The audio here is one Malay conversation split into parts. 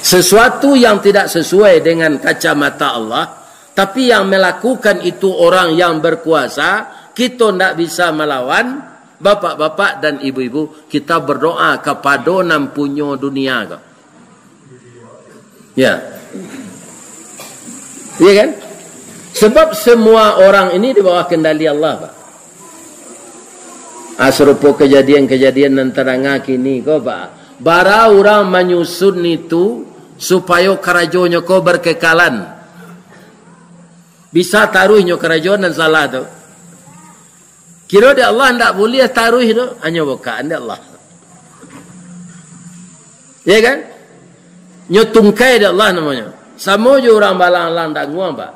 Sesuatu yang tidak sesuai dengan kacamata Allah, tapi yang melakukan itu orang yang berkuasa, kita tidak bisa melawan. Bapak-bapak dan ibu-ibu, kita berdoa kepada nam punya dunia kau. Ya. Iya kan? Sebab semua orang ini di bawah kendali Allah, Pak. Serupa kejadian-kejadian antara kini kau, Pak. Bara orang menyusun itu supaya kerajaannya kau berkekalan. Bisa taruhnya kerajaan dan salah tu. Kira dia Allah tidak boleh taruh itu, hanya bukaan dia Allah. Ya kan? Nyotungkai dia Allah namanya. Sama je orang balang-alang danguang, Pak.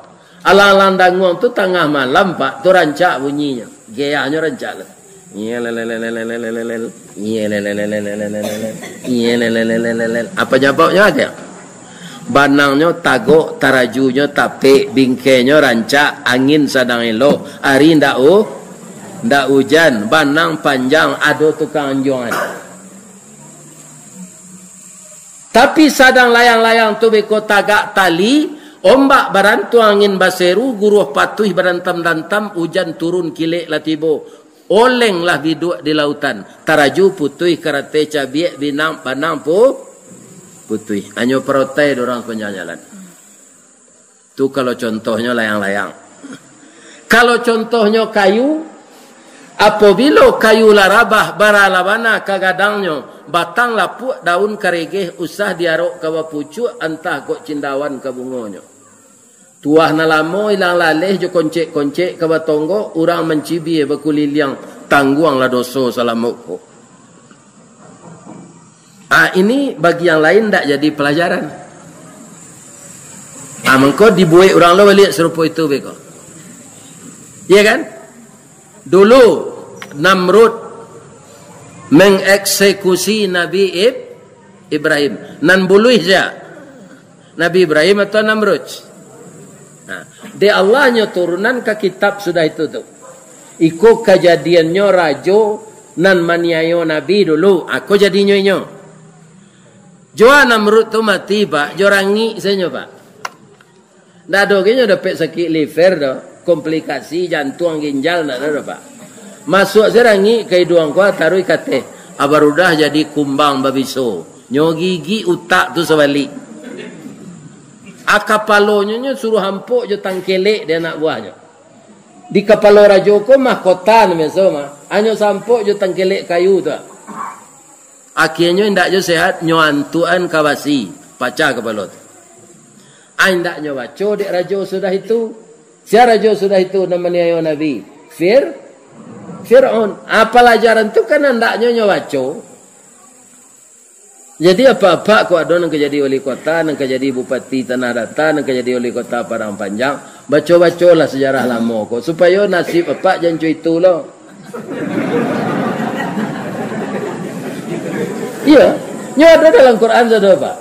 Alang-alang danguang tu tengah malam, Pak. Tu rancak bunyinya. Gayanya rancak lah. Apa jawabnya ada? Banangnya tagok, tarajunya tapik, bingkainya rancak, angin sedang elok, hari ndak hujan, banang panjang, ada tukang anjongan. Tapi sadang layang-layang tu beko tagak tali, ombak barantu angin baseru, guruh patuh berantam-dantam, hujan turun kilek latibo, olenglah biduk di lautan, taraju putui karate cabiek binang banang putui. Hanya perotai dorang penjalan. Tu kalau contohnya layang-layang. Kalau contohnya kayu, apabila kayu larabah baralabana kagadangnya batang lapuk daun karegeh usah diarok kawa pucuk entah kok cindawan ke bungonya. Tuah na lamo ilang laleh jo koncek-koncek kawa tonggo urang mencibi bekuliliang tangguang la doso salamoko. Ini bagi yang lain tak jadi pelajaran. Mengko dibuai orang lo balik serupa itu beko. Iya kan? Dulu Namrud mengeksekusi Nabi Ibrahim. Nan buluh saja. Nabi Ibrahim atau Namrud. Nah, di Allahnya turunan ke kitab sudah itu tu. Iko kejadiannya rajo nan maniayo Nabi dulu. Aku jadinya inyo. Joa Namrud tu mati, Pak. Jorangi saja, Pak. Ndak ada kayaknya dapat sakit liver dah. Komplikasi jantung ginjal nak ada, Pak. Masuk serangi ke hidung ku taruh kate abarudah jadi kumbang babiso nyo gigi utak tu sebalik akapalonyo suruh hampuk je tangkelek dia anak buahnya di kapalo rajo ko mahkota namanya mah hanya sampuk je tangkelek kayu tu akhirnya ndak je sehat nyo antuan kawasi pacah kapalo tu ndak nyo baco dek rajo sudah itu si rajo sudah itu namanya yo Nabi Fir'aun. Pelajaran tu kan hendaknya nyawaco. Jadi apa-apa ku ada nak jadi wali kota, nak jadi bupati Tanah Datar, nak jadi wali kota Padang Panjang, baca-bacalah sejarah lama ko supaya nasib apa jangan cuy itu loh. Iya, nya ada dalam Quran sudah Pak.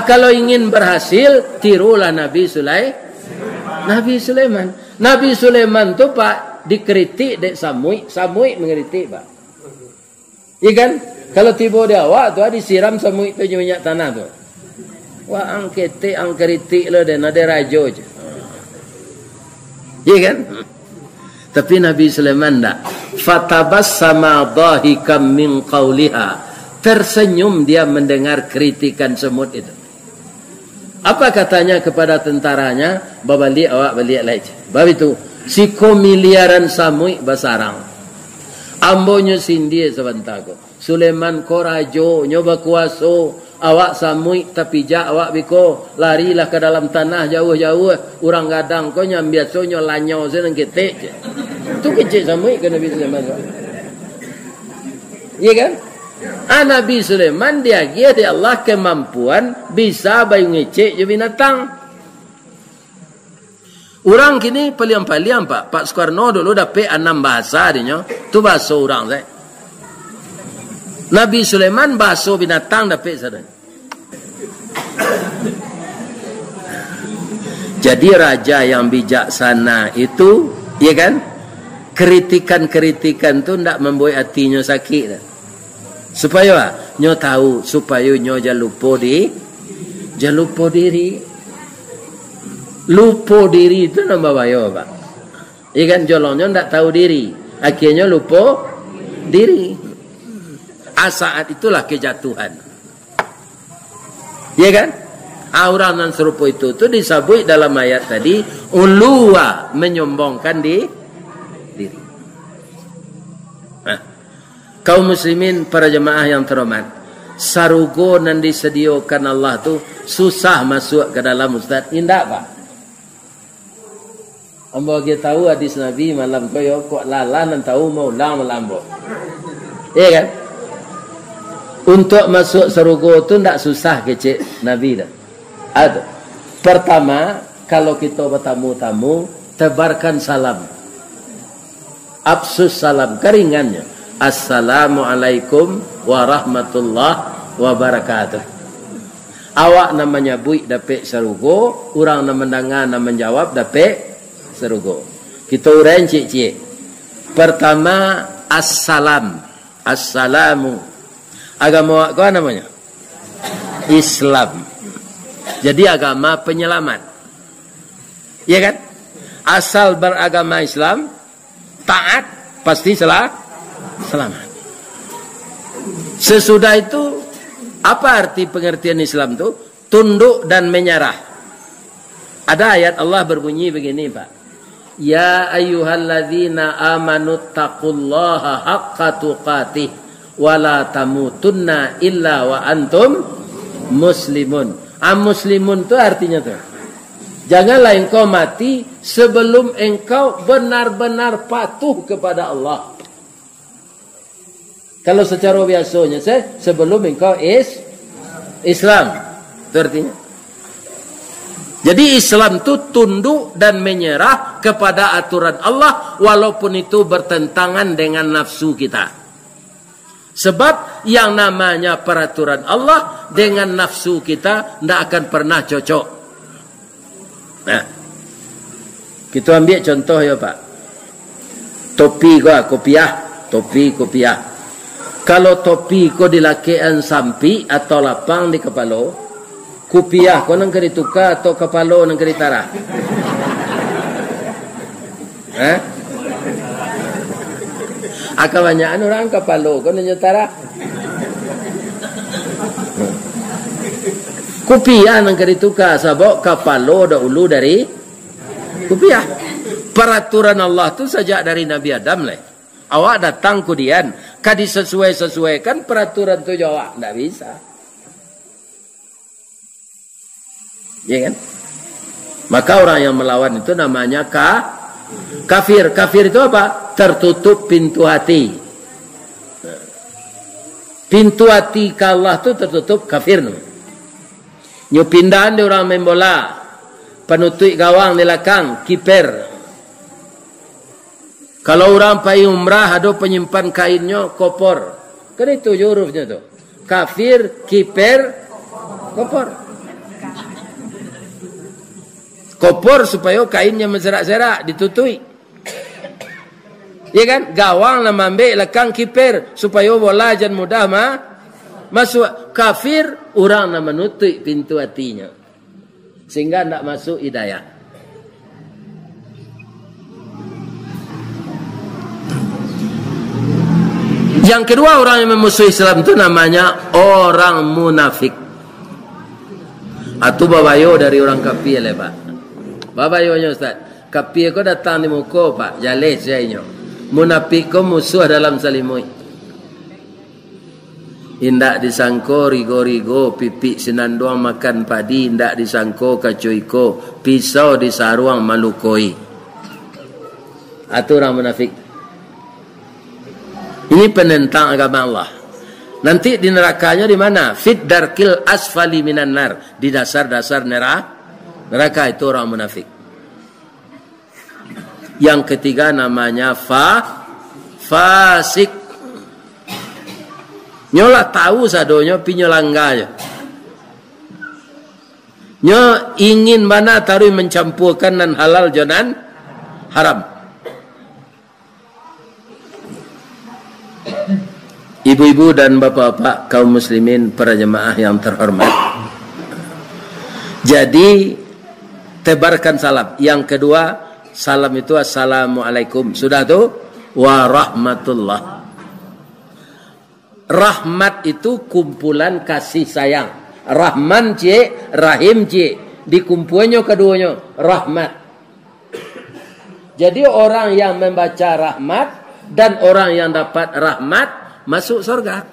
Kalau ingin berhasil, tirulah Nabi Sulaiman. Nabi Sulaiman tu Pak dikritik dek Samui mengkritik Pak. Iya kan? Kalau tiba dia awak tu disiram Samui tu minyak tanah tu. Wah angkete angkritik lo dan ada rajo je. Iya kan? Tapi Nabi Sulaiman tak. Fatabassama dhahikam min qawliha. Tersenyum dia mendengar kritikan semut itu. Apa katanya kepada tentaranya? Babalik awak balik lagi. Bab itu siko miliaran samui basarang. Ambonyo sindie sebentar ko. Sulaiman ko rajo nyoba kuaso awak samui tapi jak awak biko larilah ke dalam tanah jauh-jauh urang gadang ko nyam biasonyo lanyo seneng ketek. Tu kecil samui ke Nabi Sulaiman. Iya kan? Nabi Sulaiman dia Allah kemampuan bisa bayu ngecek je binatang. Orang kini paliam-paliam Pak Soekarno dulu dapat 6 bahasa dia. Tu bahasa orang saya. Nabi Sulaiman bahasa binatang dapat sadar. Jadi raja yang bijaksana itu, ya kan? kritikan-kritikan tu ndak membuat hatinya sakit dah. Supaya nyo tahu, supaya nyo jangan lupa diri. Lupa diri itu nama bahaya, Pak. Ikan jolongnya ndak tahu diri, akhirnya lupa diri. Saat itulah kejatuhan. Ya kan? Orang yang serupa itu disebut dalam ayat tadi, uluwa, menyombongkan diri. Nah, kaum muslimin, para jemaah yang terhormat, sarugo yang disediakan Allah tu susah masuk ke dalam, Ustaz. Indah, Pak. Ambo kita tahu hadis Nabi malam koyo kok lalan dan tahu mau lang melambo. Iya kan? Untuk masuk sarugo tu ndak susah kecik Nabi dah. Ada. Pertama, kalau kita bertamu-tamu, tebarkan salam. Absus salam, keringannya. Assalamualaikum warahmatullahi wabarakatuh. Awak namanya buik dapet sarugo, orang nama mendengar nama menjawab dapet sarugo. Kita urai cik-cik. Pertama, assalam. Assalamu. Agama apa namanya? Islam. Jadi agama penyelamat. Ya kan? Asal beragama Islam, taat, pasti selamat. Sesudah itu, apa arti pengertian Islam itu? Tunduk dan menyerah. Ada ayat Allah berbunyi begini, Pak. Ya ayyuhalladzina amanu taqullaha haqqa tuqatih wa la tamutunna illa wa antum muslimun. Muslimun itu artinya tuh, janganlah engkau mati sebelum engkau benar-benar patuh kepada Allah. Kalau secara biasanya sebelum engkau Islam, itu artinya. Jadi Islam itu tunduk dan menyerah kepada aturan Allah walaupun itu bertentangan dengan nafsu kita. Sebab yang namanya peraturan Allah dengan nafsu kita tidak akan pernah cocok. Nah, kita ambil contoh ya Pak. Topi kopiah. Kalau topi ko dilakean sampi atau lapang di kepala, kopiah ko nang kerituka atau kepala nang keritara. Kebanyakan orang kepala kan nyetara. Kopiah nang kerituka sabok kepala dah ulu dari kopiah. Peraturan Allah tu sejak dari Nabi Adam lah. Awak datang kudian, kadi sesuaikan peraturan tu jawab, tak bisa. Ya kan? Maka orang yang melawan itu namanya kafir. Kafir itu apa? Tertutup pintu hati. Pintu hati ke Allah itu tertutup, kafir. Nyu pindahan di orang main bola, penutup gawang di belakang, kiper. Kalau orang pergi umrah ada penyimpan kainnya, kopor. Kan itu hurufnya tu. Kafir, kiper, kopor. Kopor supaya kainnya menserak-serak, ditutui. Ya kan? Gawang lah ambil lekang kiper supaya bola jangan mudah masuk. Kafir, orang nak menutup pintu hatinya sehingga tidak masuk hidayah. Yang kedua, orang yang memusuhi Islam itu namanya orang munafik. Atau babayo dari orang kafir lah Pak. Babayonya Ustaz, kafir ko datang di muka Pak, jales jainya. Munafik ko musuh dalam salimui. Indak disangko rigo-rigo pipi senanduang makan padi, indak disangko kacuiko pisau di saruang malukoi. Atau orang munafik. Ini penentang agama Allah. Nanti di nerakanya di mana? Fit darkil asfali minan nar. Di dasar-dasar neraka itu orang munafik. Yang ketiga namanya fasik. Nyola tahu sadonya pinyolangga. Nyo ingin mana taruh mencampurkan dan halal jonan haram. Ibu-ibu dan bapak-bapak kaum muslimin, para jemaah yang terhormat. Jadi tebarkan salam. Yang kedua, salam itu assalamualaikum. Sudah tuh? Warahmatullah. Rahmat itu kumpulan kasih sayang. Rahman cik, Rahim cik. Dikumpulannya keduanya rahmat. Jadi orang yang membaca rahmat dan orang yang dapat rahmat masuk surga.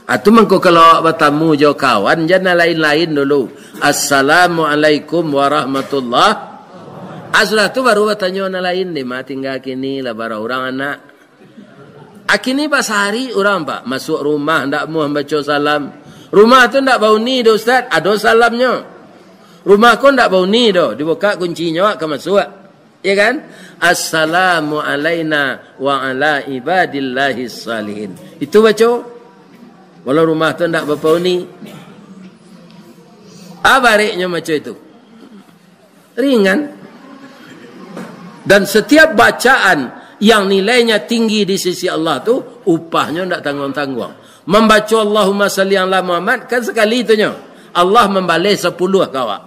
Atau mengko kalau bertamu jauh kawan jangan lain-lain dulu. Assalamualaikum warahmatullah. Sudah tu baru bertanya orang lain ni mah tinggal kini lah bara orang anak. Akini pas hari orang pak masuk rumah ndak mau baca salam. Rumah tu ndak bau ni dah ustaz, ada salamnya. Rumah kau ndak bau ni dah, dibuka kuncinya ke masuk. Ya kan? Assalamu alaina wa ala ibadillahi salihin. Itu baca. Walau rumah tu ndak bau ni. Baliknya macam itu. Ringan. Dan setiap bacaan yang nilainya tinggi di sisi Allah tu upahnya ndak tanggung-tanggung. Membaca Allahumma salli ala Muhammad kan sekali itunya. Allah membalas 10 kawak.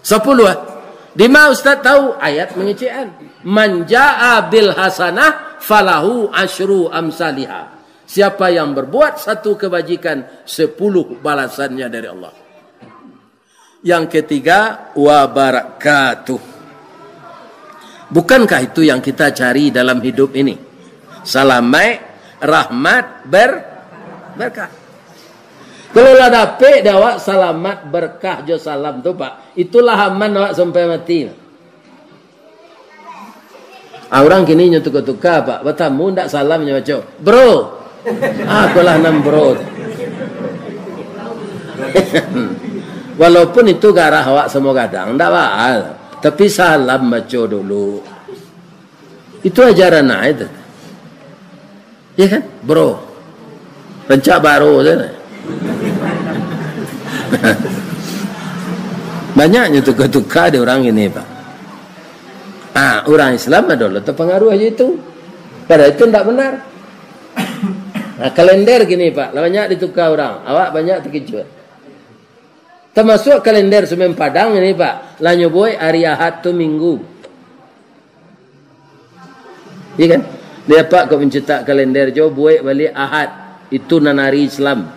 10. Di mana Ustaz tahu ayat mengecekan. Man jaa bil hasanah falahu asyru amsalihah. Siapa yang berbuat satu kebajikan 10 balasannya dari Allah. Yang ketiga wa barakatuh. Bukankah itu yang kita cari dalam hidup ini? Salamai, rahmat, berkah. Kalau lah dapat awak salamat berkah jo salam tu pak, itulah aman awak sampai mati. Orang kini nyetuka-tuka pak, bertamu ndak salamnya macam, bro, aku lah nam bro. Walaupun itu garah awak semua kadang, ndak baal, tapi salam macam dulu. Itu ajaran itu, ya kan, bro, pencak baru saja. Banyaknya tukar-tukar di orang ini pak. Orang Islam adalah terpengaruh aja itu. Padahal itu tidak benar. Kalender gini pak, banyak ditukar orang. Awak banyak terkejut. Termasuk kalender Semen Padang ini pak. Lanyo boy hari Ahad tu minggu. Iya kan? Dia pak kau mencetak kalender jo boy balik Ahad. Itu nanari Islam.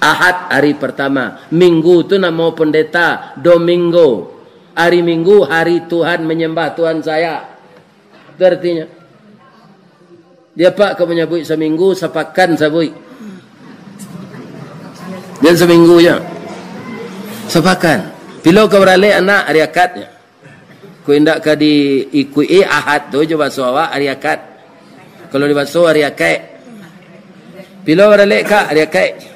Ahad hari pertama. Minggu tu nama pendeta. Domingo. Hari Minggu hari Tuhan menyembah Tuhan saya. Itu artinya. Dia pak kau menyebut seminggu sepakan sabui. Dan seminggu je. Sepakan. Bila kau beralih anak hari akadnya. Kau hendak ke diikui Ahad tu je bahasa awak hari akad. Kalau di bahasa hari akad. Bila beralih ke hari akad.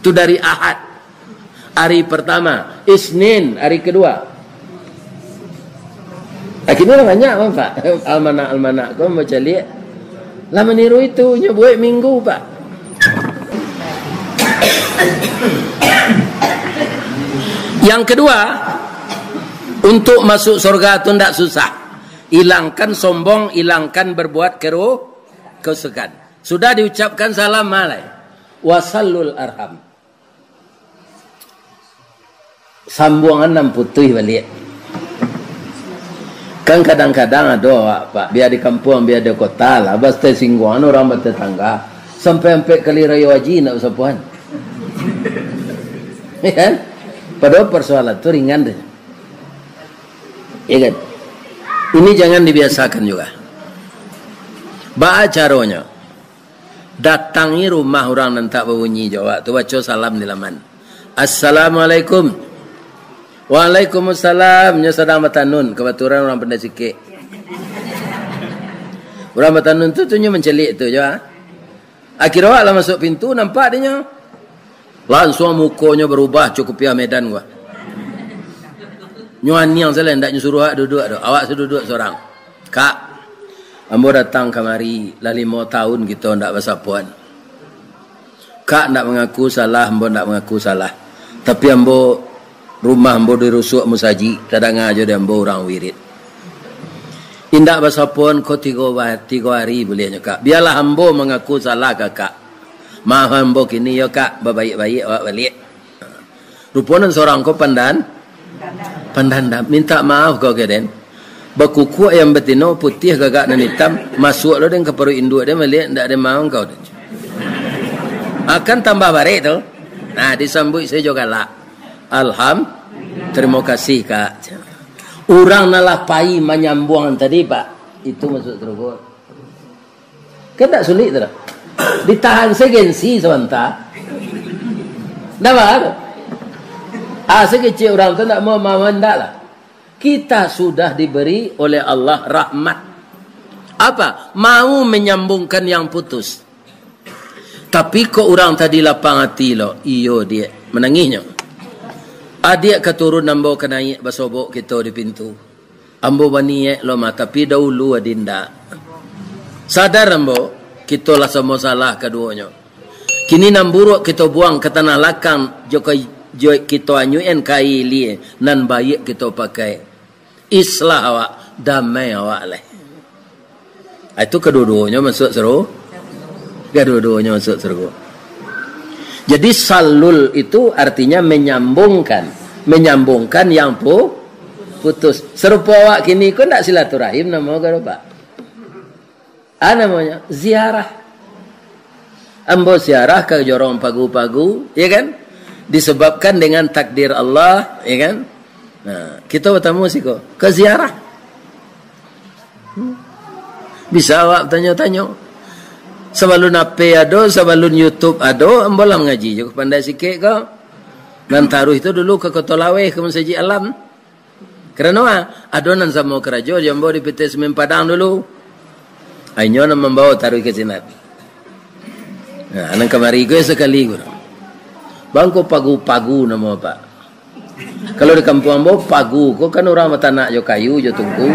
Itu dari Ahad hari pertama, Isnin hari kedua. Akhirnya banyak pak almanak kau baca lihat lah meniru itu nyebut minggu pak. Yang kedua, untuk masuk surga itu tidak susah. Hilangkan sombong, hilangkan berbuat kerusakan. Sudah diucapkan salam malai wasallul arham. Sambungan 6 putih balik. Kan kadang-kadang ada awak pak, biar di kampung, biar di kota lah, pasti singgungan orang bertetangga sampai kali raya haji nak usapuan. Ya kan? Padahal persoalan itu ringan deh. Ya kan? Ini jangan dibiasakan juga. Baca caranya. Datangi rumah orang yang tak berbunyi jawab tu baca salam di laman. Assalamualaikum. Waalaikumsalam. Nya sedang bertanun. Kebetulan orang pandai sikit. Orang bertanun tu nya mencelik tu je. Akhirnya lah masuk pintu nampak dia. Langsung mukanya berubah cukup ya medan gua. Nyuan yang saya hendak nyuruh duduk tu. Awak suruh duduk seorang. Kak, ambo datang kemari lah 5 tahun kita ndak bersapuan. Kak ndak mengaku salah, ambo ndak mengaku salah. Tapi ambo rumah ambo dirusuk musaji, kadang aja dia ambo orang wirid. Indak bahasa pun kau 3 hari bolehnya kak. Biarlah hambo mengaku salah kakak. Maaf hambo kini ya kak. Baik-baik awak balik. Rupanya seorang kau pandan. Minta maaf kau keden. Berkuku yang betino putih gagak dan hitam. Masuk lo dengan ke perut induk dia melihat. Tak ada maaf kau. Akan tambah barik tu. Nah disambut saya juga lah. Terima kasih kak. Orang nalah pai menyambung tadi pak. Itu masuk terus. Kan tak sulit tu. Ditahan segensi sebentar. Dah baru. Sekecil orang tu tak mau mendak lah. Kita sudah diberi oleh Allah rahmat. Apa? Mau menyambungkan yang putus. Tapi kok orang tadi lapang hati lo. Iyo dia. Menangisnya. Adik keturun ambo kenaik basobok kita di pintu. Ambo bani lo mah tapi dahulu adinda. Sadar ambo kita lah semua salah keduanya. Kini namburuk kita buang ke tanah lakang jokai kita anyuin kai li nan baik kita pakai. Islah awak, damai awak leh. Itu kedua-duanya masuk seru. Kedua-duanya masuk seru. Jadi salul itu artinya menyambungkan yang putus. Serupa awak kini kau tak silaturahim nama kau pak? Namanya ziarah. Ambo ziarah ke jorong pagu-pagu, ya kan? Disebabkan dengan takdir Allah, ya kan? Nah, kita bertemu sih kok ke ziarah. Bisa awak tanya-tanya. Sebelum apa ada, sebelum YouTube ada, ambolah mengaji juga pandai sikit kau. Dan taruh itu dulu ke Kota Laweh ke Masjid Alam. Kerana adonan sama kerajo jambo di PT Semen Padang dulu. Ainyo nak membawa taruh ke sini. Nah, anak kemari gue sekali gue. Bangko pagu-pagu nama pak. Kalau di kampung ambo pagu, kau kan orang mata nak jo kayu jo tungku.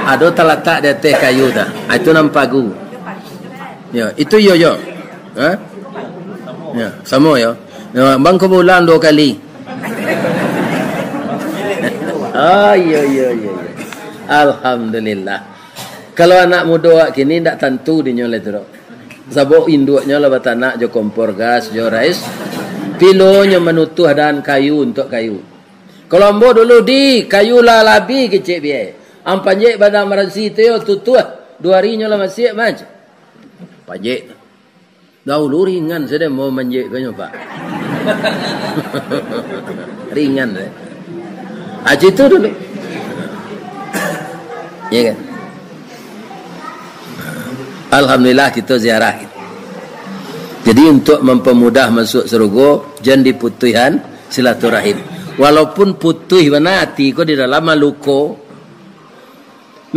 Ado terletak di atas kayu dah. Itu nam pagu. Ya, itu yo. Ha? Ya, sama yo. Ya, bang kebulan 2 kali. Yo. Alhamdulillah. Kalau anak muda kini ndak tentu dinyo le tu. Sabok induknya lah batanak jo kompor gas, jo rais. Pilonya menutuh dan kayu untuk kayu. Kalau ambo dulu di kayu lah labi kecik biaya. Ampanje badang marasi tu yo tutuh 2 harinya lah masih macam. Pajek. Dahulu ringan saya mau manjek kau pak. Ringan deh. Aja itu dulu. Ya kan? Alhamdulillah kita ziarah. Jadi untuk mempermudah masuk surga, jangan diputuhan silaturahim. Walaupun putuh mana hati kau di dalam maluko.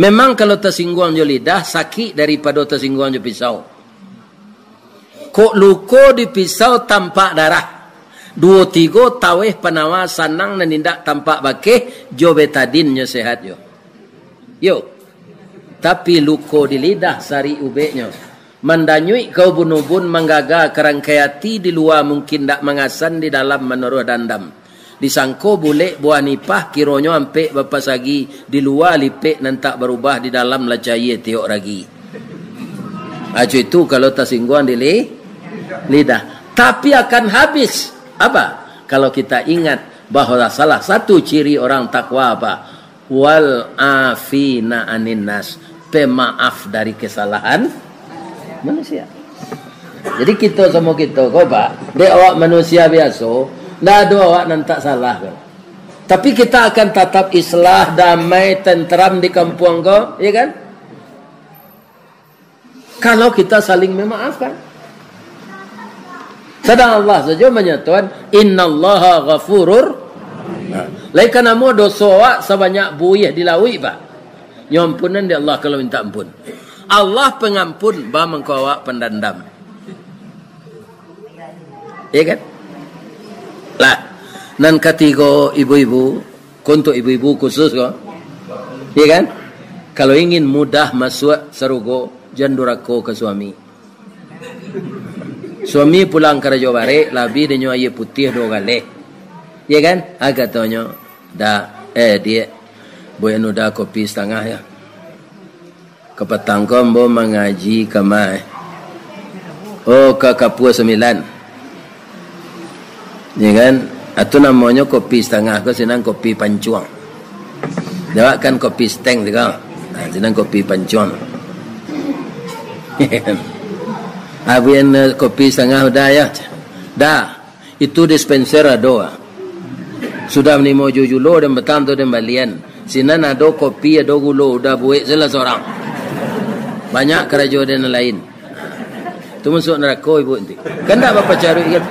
Memang kalau tersinggung jo lidah sakit daripada tersinggung jo pisau. Kok luko di pisau tampak darah. 2-3 taweh penawa sanang dan tindak tampak bakeh jo betadinnya sehat yo. Yo. Tapi luko di lidah sari ubeknya. Mandanyui kau bunubun menggaga kerangkaiati di luar mungkin tak mengasan di dalam menaruh dandam. Disangko boleh buah nipah kironyo ampe bapa sagi di luar lipek nantak berubah di dalam lacaye tiok ragi. Acu itu kalau tersinggungan di lidah. Tapi akan habis. Apa? Kalau kita ingat bahawa salah satu ciri orang takwa apa? Wal afina anin nas. Pemaaf dari kesalahan manusia. Jadi kita sama kita kau pak. Dia awak manusia biasa. Tak ada awak nantak salah kau. Tapi kita akan tetap islah, damai, tenteram di kampung kau. Ya kan? Kalau kita saling memaafkan. Sedang Allah saja menyatakan innallaha ghafurur. Lain kan amo dosa awak sebanyak buih dilawi pak. Nyampunan di Allah kalau minta ampun. Allah pengampun bah mengkau awak pendendam. Ya kan? Lah, nan ketiga ibu-ibu, untuk ibu-ibu khusus kok. Ya kan? Kalau ingin mudah masuk surga, jangan durhaka ke suami. Suami pulang ke Raja Bare, labi dia air putih 2 kali. Ya kan? Katanya, dah dia boleh nuda kopi setengah ya. Kepetang ko ambo mengaji kamai. Oh, ke Kapua 9. Ya kan? Itu namanya kopi setengah, ko senang kopi pancuang. Jawab kan kopi steng juga. Nah, senang kopi pancuang. Abian kopi setengah udah ya. Dah. Itu dispenser ada. Sudah menimo jujulo dan betam tu dan balian. Sinan ada kopi, ada gula, udah buat salah seorang. Banyak kerajaan lain. Tu masuk neraka ibu nanti. Kan tak bapa cari kan?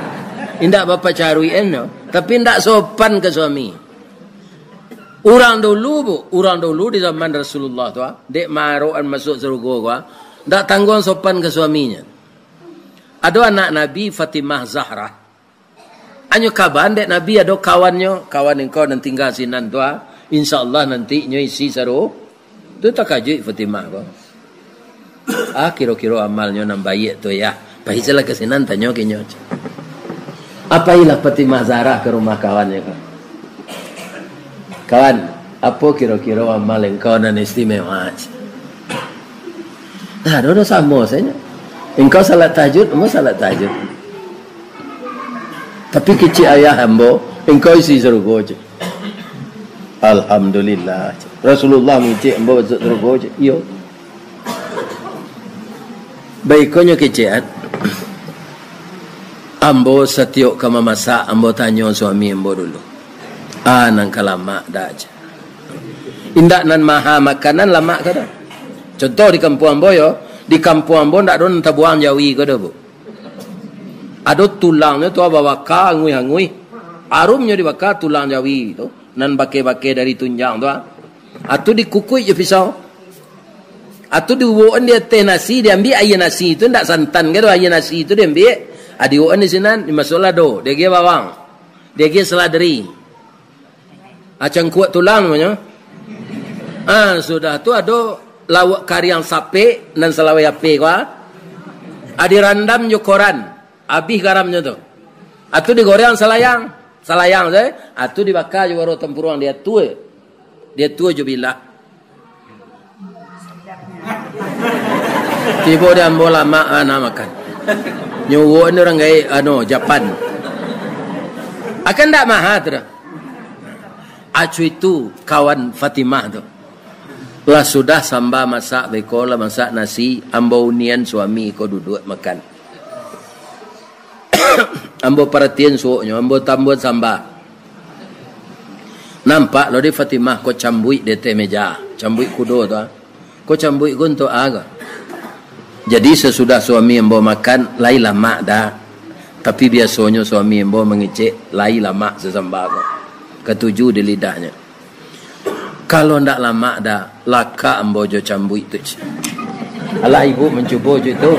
Indak bapa cari no. Tapi indak sopan ke suami. Orang dulu di zaman Rasulullah tu, dek maruan masuk surga gua, ndak tanggung sopan ke suaminya. Ada anak Nabi Fatimah Zahra. Anyo kaban dek Nabi ada kawan engkau nanti tinggal sinan tu, insyaallah nanti nyo isi saru. Tu tak kaji Fatimah gua. Kira-kira amalnya nambaik tu ya. Pahijalah ke sinan tanya ke nyo. Apa ilah Fatimah Zahra ke rumah kawannya kan? Kawan, apa kira-kira amal engkau nan istimewa? Nah, dodo sama saja. Engkau salat tahajud, kamu salat tahajud. Tapi kecil ayah hamba, engkau isi surga je. Alhamdulillah. Rasulullah mengucap hamba masuk surga je. Yo. Baiknya kecil. Ambo setiap kama masak, ambo tanya suami ambo dulu. Nang kalama dah aja. Indak nan maha makanan lama ke dah. Contoh di kampung ambo yo, di kampung ambo ndak don tabuang jawi ke dah bu. Ada tulangnya tu bawa ka ngui-ngui. Arumnya dibakar tulang jawi tu, nan bake-bake dari tunjang tu. Atu dikukui je pisau. Atu diubuan dia teh nasi, dia ambil air nasi tu ndak santan ke dah air nasi tu dia ambil. Adiuan di sinan di masuk lado, dia gaya bawang, dia gaya seladri, acang kuat tulang namanya. Sudah tu ada lawak kariang sape dan selawai ape kau. Adi randam jo koran, habis garamnya tu. Atu digoreng salayang saya. Atu dibakar jo baru tempurung dia tua jo bila. Tiba dia ambil lama makan. Nyowo ni orang gay Japan. Akan tak mahal tu. Acu itu kawan Fatimah tu. Lah sudah samba masak bekola masak nasi, ambo unian suami ko duduk makan. Ambo perhatian suoknya, ambo tambah samba. Nampak lo di Fatimah ko cambui di teh meja, cambui kudo tu. Ko cambui ko untuk aga. Jadi sesudah suami ambo makan, lai lama dah. Tapi biasanya suami ambo mengecek, lai lama sesambal. Ketujuh di lidahnya. Kalau ndak lama dah, laka ambo jo cambui tu. Alah ibu mencuba jo itu.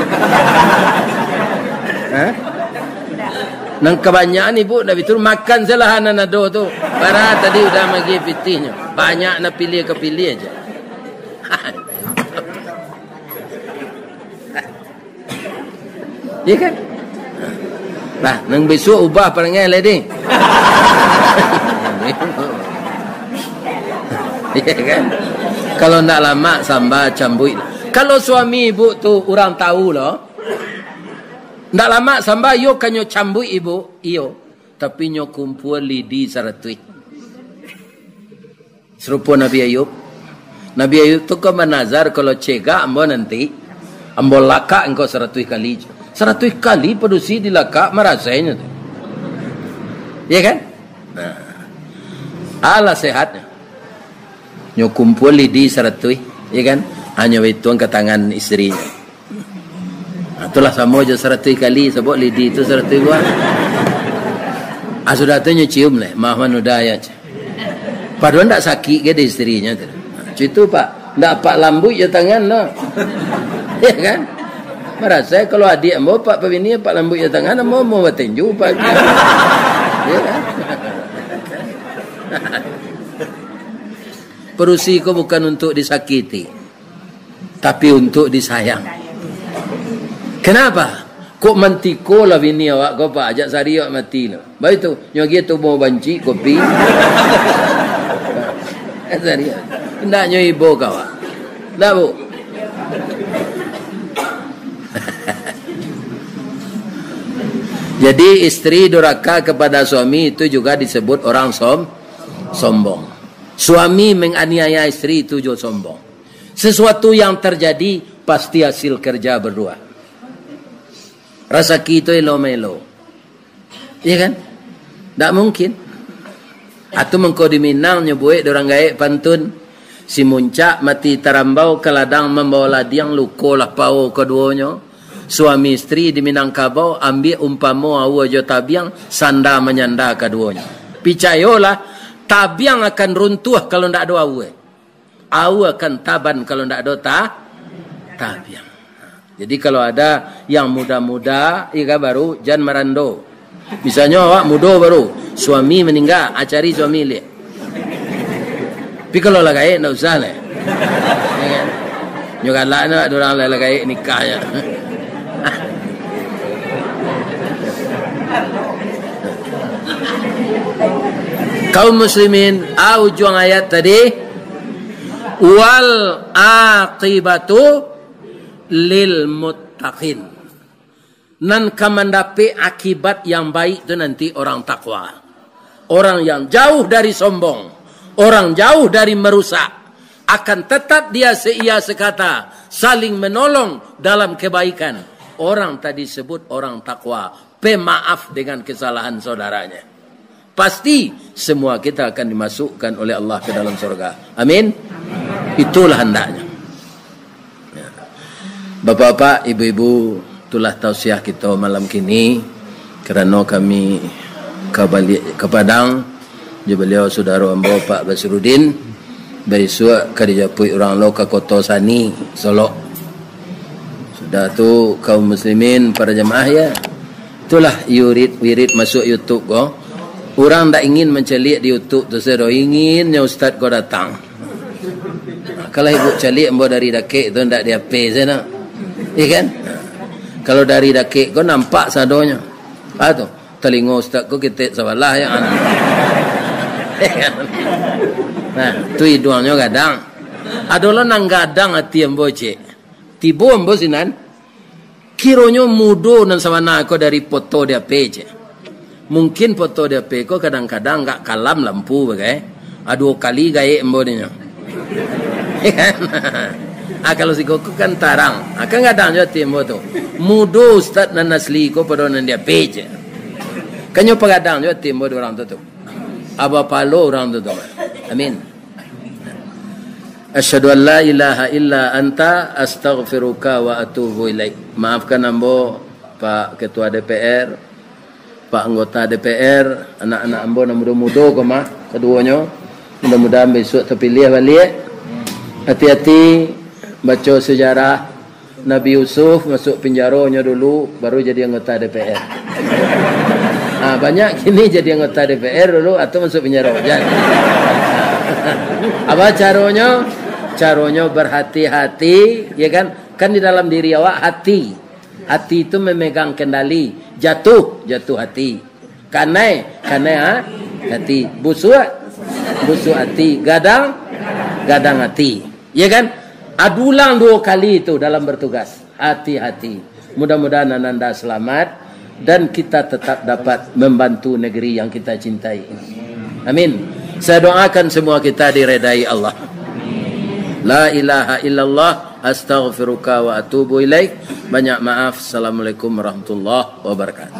Nang kebanyakan ibu dah betul makan selahan nado tu. Para tadi udah magi pitihnya. Banyak nak pilih kepilih aja. Ya kan? Nah, nang besok ubah perangai lagi. Ya kan? Kalau nak lama samba cambui. Kalau suami ibu tu orang tahu loh. Nak lama samba yo kanyo cambui ibu, iyo. Tapi nyo kumpul lidi saratui. Serupa Nabi Ayub. Nabi Ayub tu kau menazar kalau cegah ambo nanti ambo laka engkau 100 kali. 100 kali pedusi dilakak merasainya tu. Ya kan? Nah. Ala sehatnya. Nyo kumpul lidi 100, ya kan? Hanya betul ke tangan isterinya. Itulah sama je 100 kali sebab lidi itu 100 buah. Sudah tu nyo cium lah, mahman udaya. Padahal tak sakit ke di isterinya tu. Itu pak, tak pak lambut je tangan lah. Ya kan? Merasa kalau adik ambo pak pebini pak lambut je tangan ambo mau bertinju pak. Ya kan? Perusi ko bukan untuk disakiti, tapi untuk disayang. Kenapa? Kok mantiko lah bini awak kau pak ajak sari awak mati lah. Baik tu, nyogi tu mau banci kopi. Sari. Ndak nyo ibu kau. Ndak bu. Jadi istri durhaka kepada suami itu juga disebut orang sombong. Suami menganiaya istri itu juga sombong. Sesuatu yang terjadi pasti hasil kerja berdua. Rasa kita elo-melo. Iya kan? Tak mungkin. Atau mengko di Minang nyebuik dorang gaek pantun. Si muncak mati terambau ke ladang membawa ladiang lukolah pau keduanya. Suami istri di Minangkabau ambil umpama awa jo tabiang sanda menyanda keduanya. Picayolah tabiang akan runtuh kalau ndak ada awa. Awa akan taban kalau ndak ada tabiang. Jadi kalau ada yang muda-muda, ika baru jangan merando. Misalnya awak muda baru, suami meninggal, acari suami lihat. Tapi kalau lagi nak usah lah. Juga lah nak orang lagi nikahnya. Kaum muslimin, ujung ayat tadi, wal aqibatu lil muttaqin. Nan kamandape akibat yang baik itu nanti orang takwa. Orang yang jauh dari sombong, orang jauh dari merusak, akan tetap dia seia sekata, saling menolong dalam kebaikan. Orang tadi sebut orang takwa, pemaaf dengan kesalahan saudaranya. Pasti semua kita akan dimasukkan oleh Allah ke dalam surga. Amin. Itulah hendaknya. Bapak-bapak, ibu-ibu, itulah tausiah kita malam kini. Kerana kami ke Padang, beliau saudara ambo Pak Basrudin, besok kerjapui orang lo ke Kota Sani, Solo. Sudah tu kaum muslimin, para jemaah ya. Itulah wirid masuk YouTube ko. Orang tak ingin mencelik di YouTube tu saya inginnya ustaz kau datang. Kalau ibu celik ambo dari dakik tu ndak dia pay sana. Iya kan? Kalau dari dakik kau nampak sadonya. Tu telinga ustaz kau kita sawalah yang anak. Nah, tu hidungnya gadang. Adolah nang gadang hati ambo cek. Tibo ambo sinan. Kironyo mudo nan sawana kau dari foto dia page. Mungkin foto dia peko kadang-kadang enggak kalam lampu bagai. Aduh kali gaya embodinya. Kalau si koko kan tarang. Akan kadang juga timbo tu. Mudo ustaz nan asli ko pada nan dia pece. Kanyo pagadang juga timbo orang tu. Aba palo orang tu. Amin. Asyhadu an la ilaha illa anta astaghfiruka wa atubu ilaik. Maafkan ambo Pak Ketua DPR, Pak anggota DPR, anak-anak ambo yang muda-muda koma keduanya. Mudah-mudahan besok terpilih balik. Hati-hati baca sejarah Nabi Yusuf masuk penjaranya dulu baru jadi anggota DPR. Banyak kini jadi anggota DPR dulu atau masuk penjara. Apa caranya? Caranya berhati-hati, ya kan? Kan di dalam diri awak hati. Hati itu memegang kendali. Jatuh hati. Kanai hati. Busuk hati. Gadang hati. Ya kan? Adulang 2 kali itu dalam bertugas. Hati-hati. Mudah-mudahan anda selamat dan kita tetap dapat membantu negeri yang kita cintai. Amin. Saya doakan semua kita diredai Allah. La ilaha illallah astaghfiruka wa atubu ilaik. Banyak maaf. Assalamualaikum warahmatullahi wabarakatuh.